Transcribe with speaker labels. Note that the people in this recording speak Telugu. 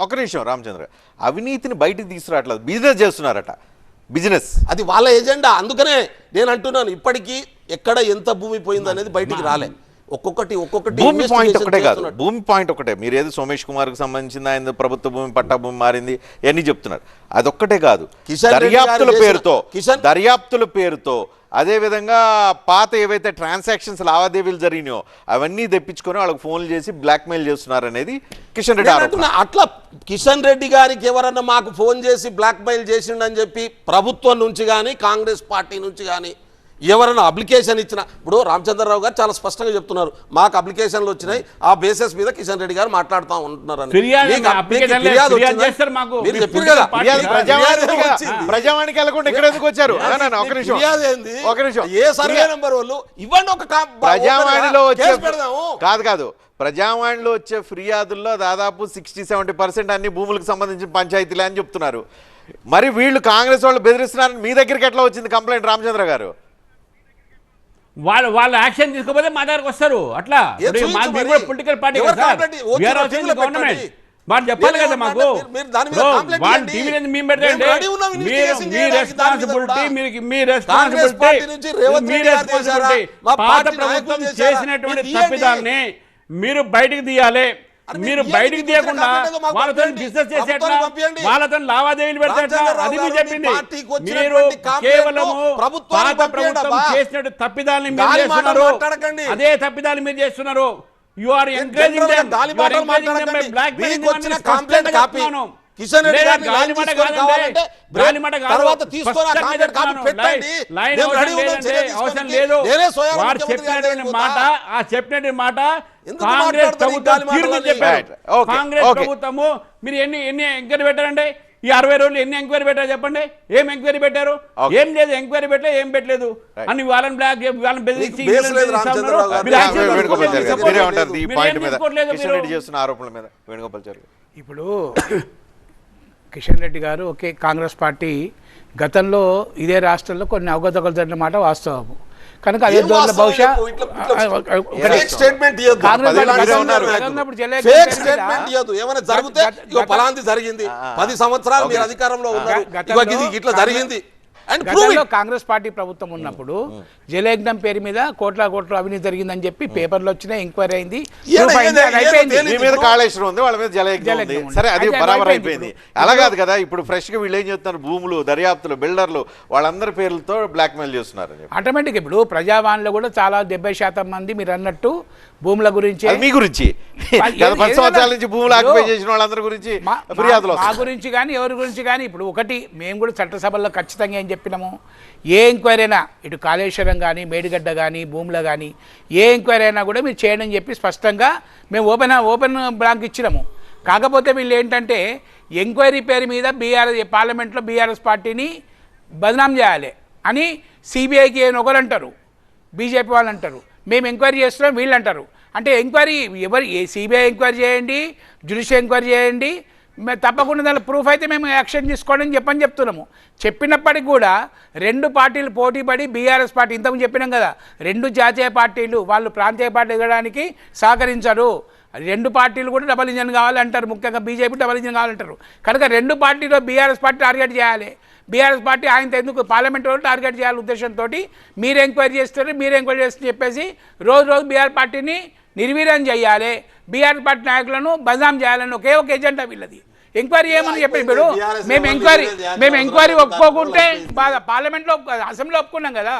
Speaker 1: ఒక నిమిషం రామచంద్ర, అవినీతిని బయటికి తీసుకురావట్లేదు, బిజినెస్ చేస్తున్నారట. బిజినెస్
Speaker 2: అది వాళ్ళ ఎజెండా. అందుకనే నేను అంటున్నాను, ఇప్పటికీ ఎక్కడ ఎంత భూమి పోయింది అనేది బయటికి రాలే. ఒక్కొక్కటి
Speaker 1: భూమి పాయింట్ ఒకటే కాదు, భూమి పాయింట్ ఒకటే. మీరు ఏదో సోమేష్ కుమార్కి సంబంధించిన ఆయన ప్రభుత్వ భూమి పట్టా భూమి మారింది ఇవన్నీ చెప్తున్నారు. అదొక్కటే కాదు, దర్యాప్తుల పేరుతో అదేవిధంగా పాత ఏవైతే ట్రాన్సాక్షన్స్ లావాదేవీలు జరిగినాయో అవన్నీ తెప్పించుకొని వాళ్ళకి ఫోన్లు చేసి బ్లాక్మెయిల్ చేస్తున్నారు అనేది కిషన్ రెడ్డి ఆరోపణ.
Speaker 2: అట్లా కిషన్ రెడ్డి గారికి ఎవరన్నా మాకు ఫోన్ చేసి బ్లాక్మెయిల్ చేసిండని చెప్పి ప్రభుత్వం నుంచి కానీ కాంగ్రెస్ పార్టీ నుంచి కానీ ఎవరైనా అప్లికేషన్ ఇచ్చిన, ఇప్పుడు రామచంద్రరావు గారు చాలా స్పష్టంగా చెప్తున్నారు, మాకు అప్లికేషన్లు వచ్చినాయి, ఆ బేసిస్ మీద కిషన్ రెడ్డి గారు మాట్లాడుతూ ఉంటున్నారని.
Speaker 1: ప్రజావానికి వెళ్ళకుండా ఇక్కడ ఎందుకు వచ్చారు?
Speaker 2: ఏ సర్వే నెంబర్ వాళ్ళు ఇవ్వండి, ఒక
Speaker 1: ప్రజావాణిలో వచ్చే కాదు ప్రజావాణిలో వచ్చే ఫిర్యాదుల్లో దాదాపు 60-70% అన్ని భూములకు సంబంధించిన పంచాయతీలే అని చెప్తున్నారు. మరి వీళ్ళు కాంగ్రెస్ వాళ్ళు బెదిరిస్తున్నారని మీ దగ్గరికి ఎట్లా వచ్చింది కంప్లైంట్ రామచంద్ర గారు?
Speaker 3: వాళ్ళు యాక్షన్ తీసుకోకపోతే మా దగ్గరకు వస్తారు. అట్లా పొలిటికల్ పార్టీ గవర్నమెంట్ వాళ్ళు చెప్పాలి కదా మాకు. వాళ్ళు టీవీ మేము పెట్టండి, మీ రెస్పాన్సిబిలిటీ పాత ప్రభుత్వం చేసినటువంటి తప్పిదాలని మీరు బయటకు తీయాలి. మీరు బయటికి తీయకుండా వాళ్ళతో బిజినెస్ చేసేట్లా, వాళ్ళతో లావాదేవీలు పెడితే అది మీరు చెప్పింది. మీరు కేవలం పాత ప్రభుత్వం చేసినట్టు తప్పిదాలని మీరు చేస్తున్నారు, అదే తప్పిదాలు మీరు చేస్తున్నారు. You are encouraging them, blackmailing మాట. ఆ చెప్పినటువంటి మాట కాంగ్రెస్ ప్రభుత్వం కాంగ్రెస్ ప్రభుత్వము మీరు ఎన్ని ఎంక్వైరీ పెట్టారండి? ఈ 60 రోజులు ఎన్ని ఎంక్వైరీ పెట్టారు చెప్పండి? ఏం ఎంక్వైరీ పెట్టారు? ఏం లేదు, ఎంక్వైరీ పెట్టలే, ఏం పెట్టలేదు అని వాళ్ళని బ్లాక్ వాళ్ళని బెదిరించి
Speaker 4: ఇప్పుడు కిషన్ రెడ్డి గారు ఓకే, కాంగ్రెస్ పార్టీ గతంలో ఇదే రాష్ట్రంలో కొన్ని అవగతలు జరిగిన మాట వాస్తవము. కనుక అదే దూరంలో బహుశా
Speaker 2: జరిగింది 10 సంవత్సరాలు మీరు అధికారంలో ఉన్నారు, ఇట్లా జరిగింది.
Speaker 4: కాంగ్రెస్ పార్టీ ప్రభుత్వం ఉన్నప్పుడు జలయజ్ఞం పేరు మీద కోట్ల అవినీతి జరిగిందని చెప్పి పేపర్లు వచ్చినాయి, ఎంక్వైరీ అయింది,
Speaker 1: కాళేశ్వరం ఉంది, వాళ్ళ మీద జలయజ్ఞం ఉంది. సరే, అది బరాబర్ అయిపోయింది. అలా కాదు కదా, ఇప్పుడు ఫ్రెష్ గా వీళ్ళు ఏం చేస్తున్నారు, భూములు దర్యాప్తులు బిల్డర్లు వాళ్ళందరి పేర్లతో బ్లాక్ మెయిల్ చేస్తున్నారు.
Speaker 4: ఆటోమేటిక్ ఇప్పుడు ప్రజావాణిలో కూడా చాలా 70% మంది మీరు అన్నట్టు భూముల గురించి,
Speaker 1: మీ గురించి 10 సంవత్సరాల నుంచి భూములు ఆక్యుపై చేసిన వాళ్ళందరి గురించి ఫిర్యాదులు,
Speaker 4: మా గురించి కానీ ఎవరి గురించి కానీ. ఇప్పుడు ఒకటి మేము కూడా చట్టసభల్లో ఖచ్చితంగా ఏం చెప్పినాము, ఏ ఎంక్వైరీ అయినా ఇటు కాళేశ్వరం కానీ మేడిగడ్డ కానీ భూములు కానీ ఏ ఎంక్వైరీ అయినా కూడా మీరు చేయండి అని చెప్పి స్పష్టంగా మేము ఓపెన్ బ్లాంక్ ఇచ్చినాము. కాకపోతే వీళ్ళు ఏంటంటే ఎంక్వైరీ పేరు మీద పార్లమెంట్లో బీఆర్ఎస్ పార్టీని బదనాం చేయాలి అని సిబిఐకి ఒకరు అంటారు, బీజేపీ వాళ్ళు అంటారు, మేము ఎంక్వైరీ చేస్తున్నాం వీళ్ళు అంటారు. అంటే ఎంక్వైరీ సిబిఐ ఎంక్వైరీ చేయండి, జ్యుడిషియల్ ఎంక్వైరీ చేయండి, తప్పకుండా దాని ప్రూఫ్ అయితే మేము యాక్షన్ తీసుకోండి అని చెప్తున్నాము. చెప్పినప్పటికి కూడా 2 పార్టీలు పోటీపడి బీఆర్ఎస్ పార్టీ ఇంతకుముందు చెప్పినాం కదా, 2 జాతీయ పార్టీలు వాళ్ళు ప్రాంతీయ పార్టీ ఎదగడానికి సహకరించరు. 2 పార్టీలు కూడా డబల్ ఇంజన్ కావాలంటారు, ముఖ్యంగా బీజేపీ డబల్ ఇంజన్ కావాలంటారు. కనుక 2 పార్టీలో బీఆర్ఎస్ పార్టీ టార్గెట్ చేయాలి. బీఆర్ఎస్ పార్టీ ఆయనతో ఎందుకు పార్లమెంట్ వాళ్ళు టార్గెట్ చేయాలి ఉద్దేశంతో మీరు ఎంక్వైరీ చేస్తే చెప్పేసి రోజు బీఆర్ పార్టీని నిర్వీర్యం చేయాలి, బీఆర్ పార్టీ నాయకులను బదనాం చేయాలని ఒకే ఒక ఎజెండా వీళ్ళది. ఎంక్వైరీ ఏమని చెప్పి ఇప్పుడు మేము ఎంక్వైరీ ఒప్పుకోకుంటే బాగా పార్లమెంట్లో అసెంబ్లీలో ఒప్పుకున్నాం కదా.